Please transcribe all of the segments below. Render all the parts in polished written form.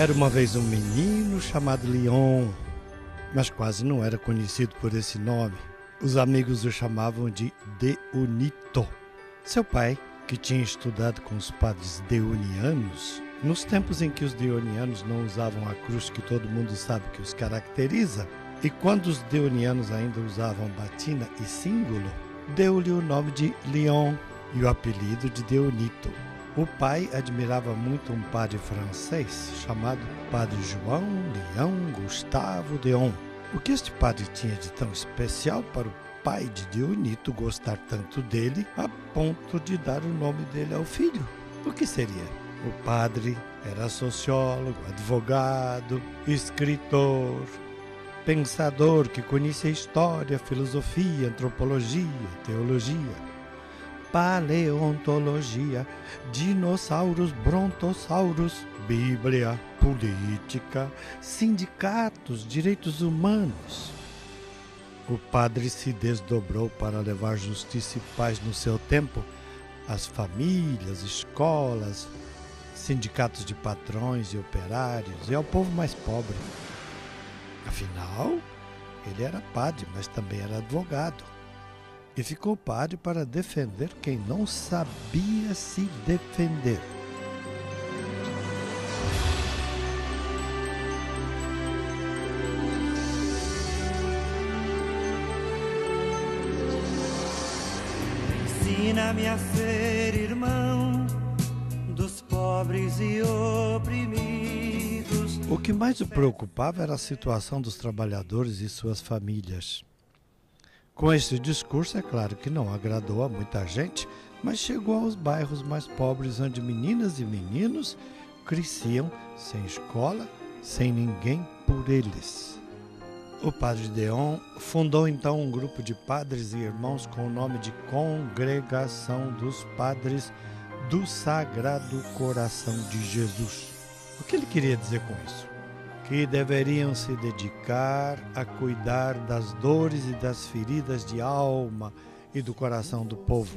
Era uma vez um menino chamado Leon, mas quase não era conhecido por esse nome. Os amigos o chamavam de Deonito. Seu pai, que tinha estudado com os padres deonianos, nos tempos em que os deonianos não usavam a cruz que todo mundo sabe que os caracteriza, e quando os deonianos ainda usavam batina e símbolo, deu-lhe o nome de Leon e o apelido de Deonito. O pai admirava muito um padre francês chamado Padre João Leão Gustavo Deon. O que este padre tinha de tão especial para o pai de Deonito gostar tanto dele a ponto de dar o nome dele ao filho? O que seria? O padre era sociólogo, advogado, escritor, pensador que conhecia história, filosofia, antropologia, teologia, paleontologia, dinossauros, brontosauros, Bíblia, política, sindicatos, direitos humanos. O padre se desdobrou para levar justiça e paz no seu tempo às famílias, escolas, sindicatos de patrões e operários e ao povo mais pobre. Afinal, ele era padre, mas também era advogado. E ficou padre para defender quem não sabia se defender. Ensina-me a ser irmão dos pobres e oprimidos. O que mais o preocupava era a situação dos trabalhadores e suas famílias. Com esse discurso, é claro que não agradou a muita gente, mas chegou aos bairros mais pobres, onde meninas e meninos cresciam sem escola, sem ninguém por eles. O padre Deon fundou então um grupo de padres e irmãos com o nome de Congregação dos Padres do Sagrado Coração de Jesus. O que ele queria dizer com isso? Que deveriam se dedicar a cuidar das dores e das feridas de alma e do coração do povo.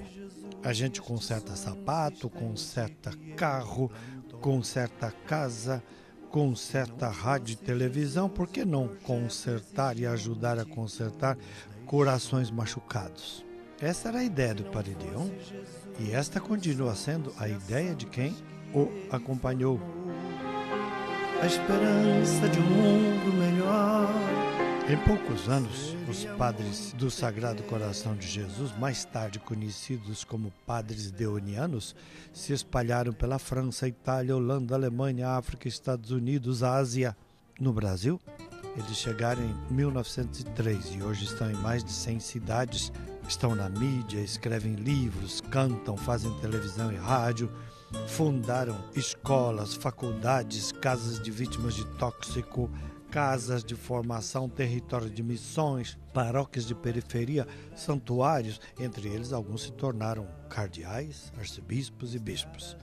A gente conserta sapato, conserta carro, conserta casa, conserta rádio e televisão, por que não consertar e ajudar a consertar corações machucados? Essa era a ideia do Padre Deon e esta continua sendo a ideia de quem o acompanhou. A esperança de um mundo melhor. Em poucos anos, os padres do Sagrado Coração de Jesus, mais tarde conhecidos como padres deonianos, se espalharam pela França, Itália, Holanda, Alemanha, África, Estados Unidos, Ásia. No Brasil, eles chegaram em 1903 e hoje estão em mais de 100 cidades. Estão na mídia, escrevem livros, cantam, fazem televisão e rádio. Fundaram escolas, faculdades, casas de vítimas de tóxico, casas de formação, território de missões, paróquias de periferia, santuários. Entre eles, alguns se tornaram cardeais, arcebispos e bispos.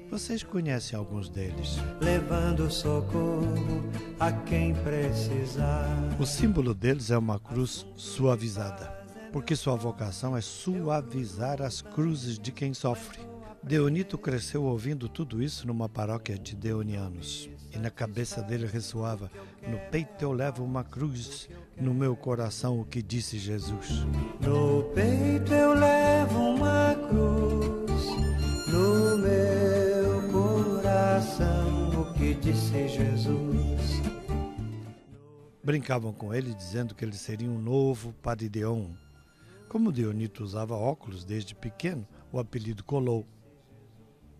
Vocês conhecem alguns deles. Levando socorro a quem precisar. O símbolo deles é uma cruz suavizada, porque sua vocação é suavizar as cruzes de quem sofre. Deonito cresceu ouvindo tudo isso numa paróquia de deonianos. E na cabeça dele ressoava: no peito eu levo uma cruz, no meu coração o que disse Jesus. No peito eu levo uma cruz, no meu coração o que disse Jesus. Brincavam com ele dizendo que ele seria um novo Padre Deon. Como Deonito usava óculos desde pequeno, o apelido colou.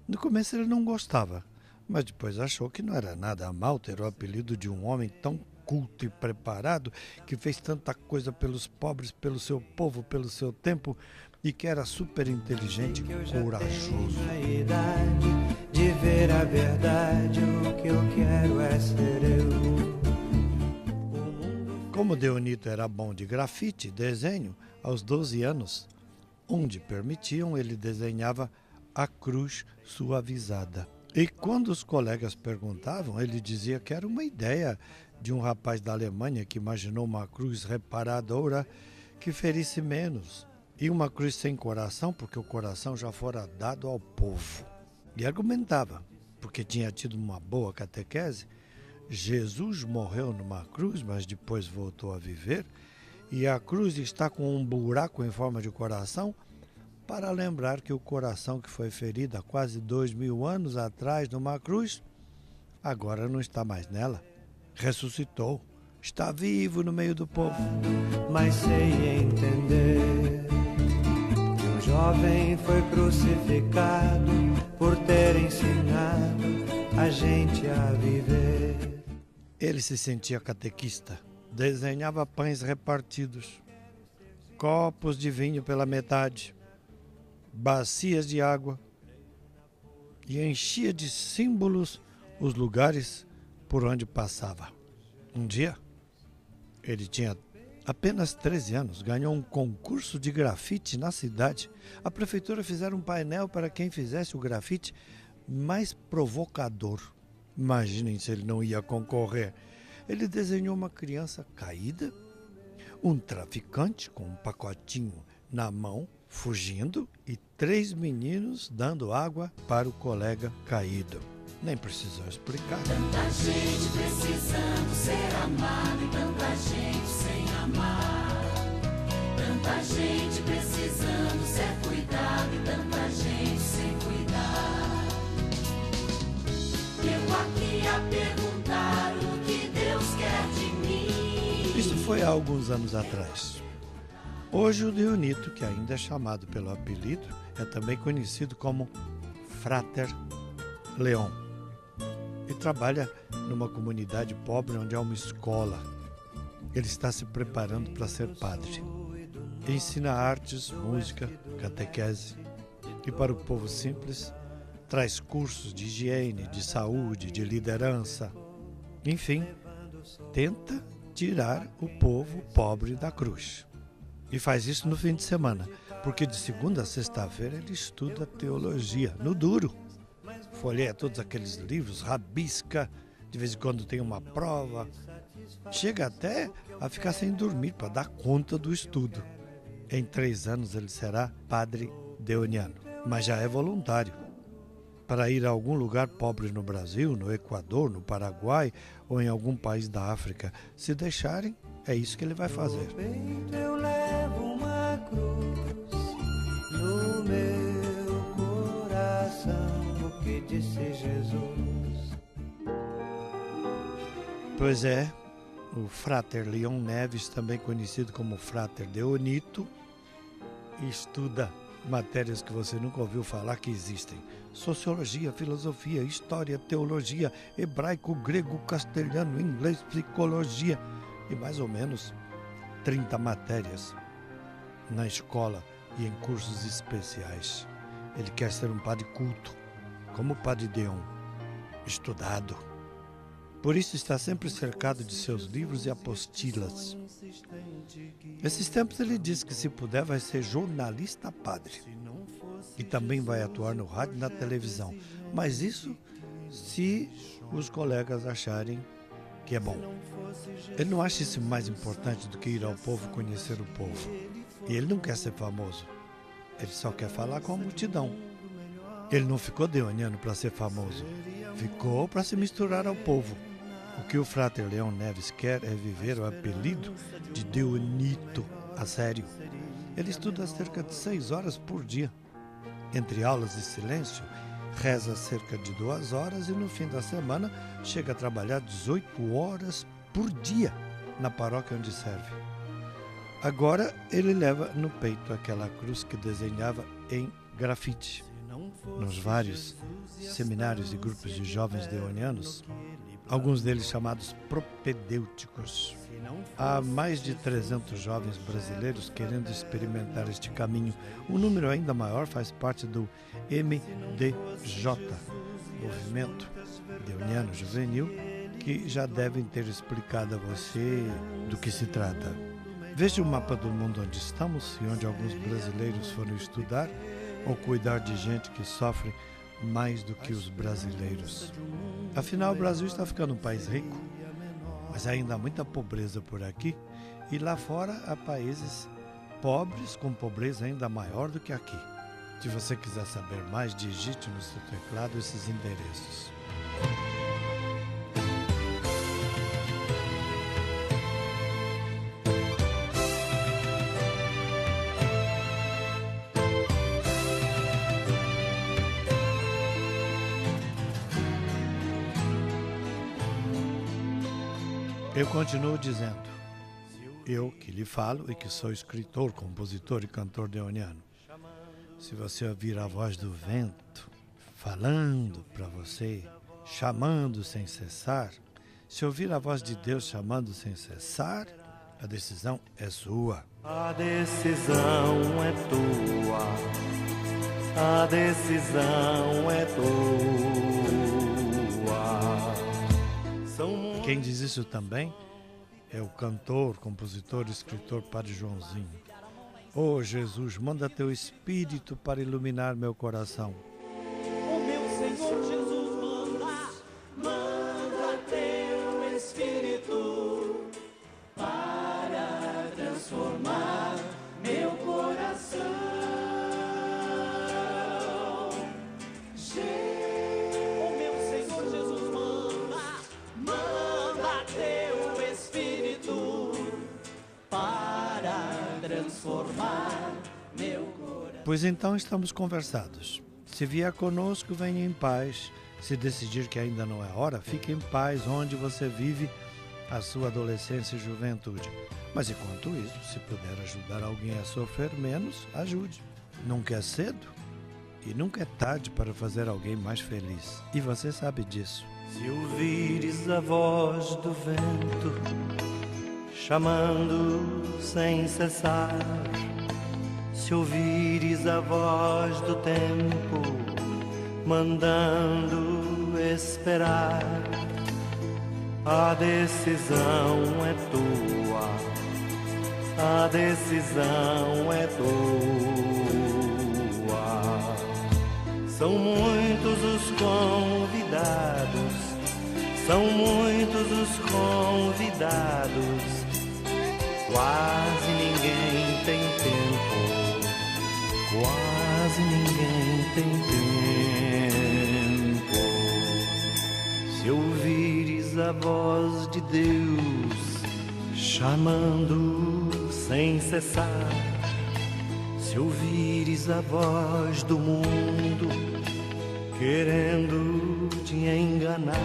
No começo ele não gostava, mas depois achou que não era nada mal ter o apelido de um homem tão culto e preparado, que fez tanta coisa pelos pobres, pelo seu povo, pelo seu tempo, e que era super inteligente e corajoso. A idade de ver a verdade, o que eu quero é ser eu. Como Deonito era bom de grafite, desenho, aos 12 anos, onde permitiam, ele desenhava a cruz suavizada. E quando os colegas perguntavam, ele dizia que era uma ideia de um rapaz da Alemanha que imaginou uma cruz reparadora que ferisse menos, e uma cruz sem coração, porque o coração já fora dado ao povo. E argumentava, porque tinha tido uma boa catequese, Jesus morreu numa cruz, mas depois voltou a viver, e a cruz está com um buraco em forma de coração para lembrar que o coração que foi ferido há quase 2000 anos atrás numa cruz, agora não está mais nela. Ressuscitou, está vivo no meio do povo. Mas sei entender que um jovem foi crucificado por ter ensinado a gente a viver. Ele se sentia catequista, desenhava pães repartidos, copos de vinho pela metade, bacias de água, e enchia de símbolos os lugares por onde passava. Um dia, ele tinha apenas 13 anos, ganhou um concurso de grafite na cidade. A prefeitura fizeram um painel para quem fizesse o grafite mais provocador. Imaginem se ele não ia concorrer. Ele desenhou uma criança caída, um traficante com um pacotinho na mão, fugindo, e 3 meninos dando água para o colega caído. Nem precisou explicar. Tanta gente precisando ser amada e tanta gente sem amar. Tanta gente precisando ser cuidada e tanta gente sem cuidar. Eu aqui a perguntar o que Deus quer de mim. Isso foi há alguns anos atrás. Hoje o Dionito, que ainda é chamado pelo apelido, é também conhecido como Frater Leon. E trabalha numa comunidade pobre onde há uma escola. Ele está se preparando para ser padre. Ensina artes, música, catequese. E para o povo simples, traz cursos de higiene, de saúde, de liderança. Enfim, tenta tirar o povo pobre da cruz. E faz isso no fim de semana, porque de segunda a sexta-feira ele estuda teologia, no duro. Folheia todos aqueles livros, rabisca, de vez em quando tem uma prova. Chega até a ficar sem dormir para dar conta do estudo. Em 3 anos ele será padre deoniano, mas já é voluntário. Para ir a algum lugar pobre no Brasil, no Equador, no Paraguai ou em algum país da África, se deixarem, é isso que ele vai fazer. No peito eu levo uma cruz, no meu coração, o que disse Jesus. Pois é, o Frater Leon Neves, também conhecido como Frater Deonito, estuda matérias que você nunca ouviu falar que existem: sociologia, filosofia, história, teologia, hebraico, grego, castelhano, inglês, psicologia e mais ou menos 30 matérias na escola e em cursos especiais. Ele quer ser um padre culto, como o padre Deon, estudado. Por isso está sempre cercado de seus livros e apostilas. Esses tempos ele diz que se puder vai ser jornalista padre. E também vai atuar no rádio e na televisão. Mas isso se os colegas acharem que é bom. Ele não acha isso mais importante do que ir ao povo conhecer o povo. E ele não quer ser famoso. Ele só quer falar com a multidão. Ele não ficou deoniano para ser famoso. Ficou para se misturar ao povo. O que o Frater Leon Neves quer é viver o apelido de Deonito a sério. Ele estuda cerca de 6 horas por dia. Entre aulas e silêncio, reza cerca de 2 horas e no fim da semana chega a trabalhar 18 horas por dia na paróquia onde serve. Agora ele leva no peito aquela cruz que desenhava em grafite. Nos vários seminários e grupos de jovens deonianos, alguns deles chamados propedêuticos. Há mais de 300 jovens brasileiros querendo experimentar este caminho. Um número ainda maior faz parte do MDJ, Movimento Deoniano Juvenil, que já devem ter explicado a você do que se trata. Veja o mapa do mundo onde estamos e onde alguns brasileiros foram estudar ou cuidar de gente que sofre mais do que os brasileiros. Afinal, o Brasil está ficando um país rico, mas ainda há muita pobreza por aqui, e lá fora há países pobres com pobreza ainda maior do que aqui. Se você quiser saber mais, digite no seu teclado esses endereços. Eu continuo dizendo, eu que lhe falo e que sou escritor, compositor e cantor deoniano. Se você ouvir a voz do vento falando para você, chamando sem cessar, se ouvir a voz de Deus chamando sem cessar, a decisão é sua. A decisão é tua. A decisão é tua. Quem diz isso também é o cantor, compositor e escritor Padre Joãozinho. Oh Jesus, manda teu Espírito para iluminar meu coração. O meu Senhor Jesus manda teu Espírito para transformar meu coração. O meu Senhor Jesus manda teu Espírito para transformar meu coração. Pois então estamos conversados. Se vier conosco, venha em paz. Se decidir que ainda não é hora, fique em paz onde você vive a sua adolescência e juventude. Mas enquanto isso, se puder ajudar alguém a sofrer menos, ajude. Nunca é cedo e nunca é tarde para fazer alguém mais feliz. E você sabe disso. Se ouvires a voz do vento chamando sem cessar, se ouvires a voz do tempo mandando esperar, a decisão é tua, a decisão é tua. São muitos os convidados, são muitos os convidados, quase ninguém tem tempo, quase ninguém tem tempo. Se ouvires a voz de Deus chamando sem cessar, se ouvires a voz do mundo querendo te enganar,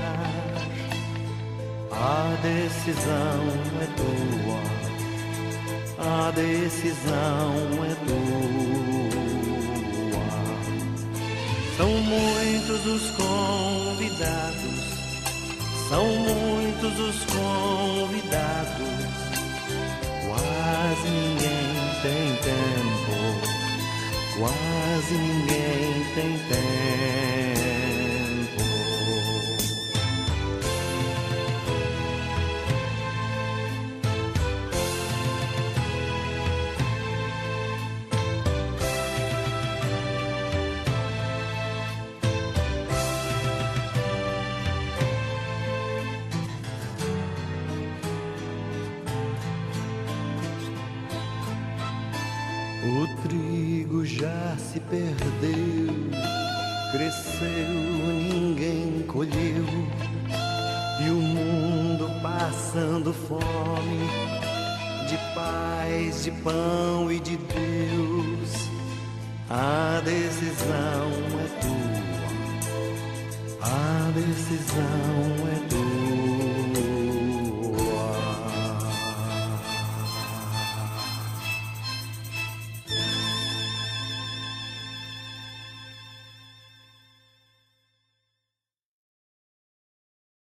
a decisão é tua, a decisão é tua. São muitos os convidados, são muitos os convidados, quase ninguém tem tempo, quase ninguém tem tempo. O trigo já se perdeu, cresceu, ninguém colheu, e o mundo passando fome, de paz, de pão e de Deus. A decisão é tua, a decisão é tua.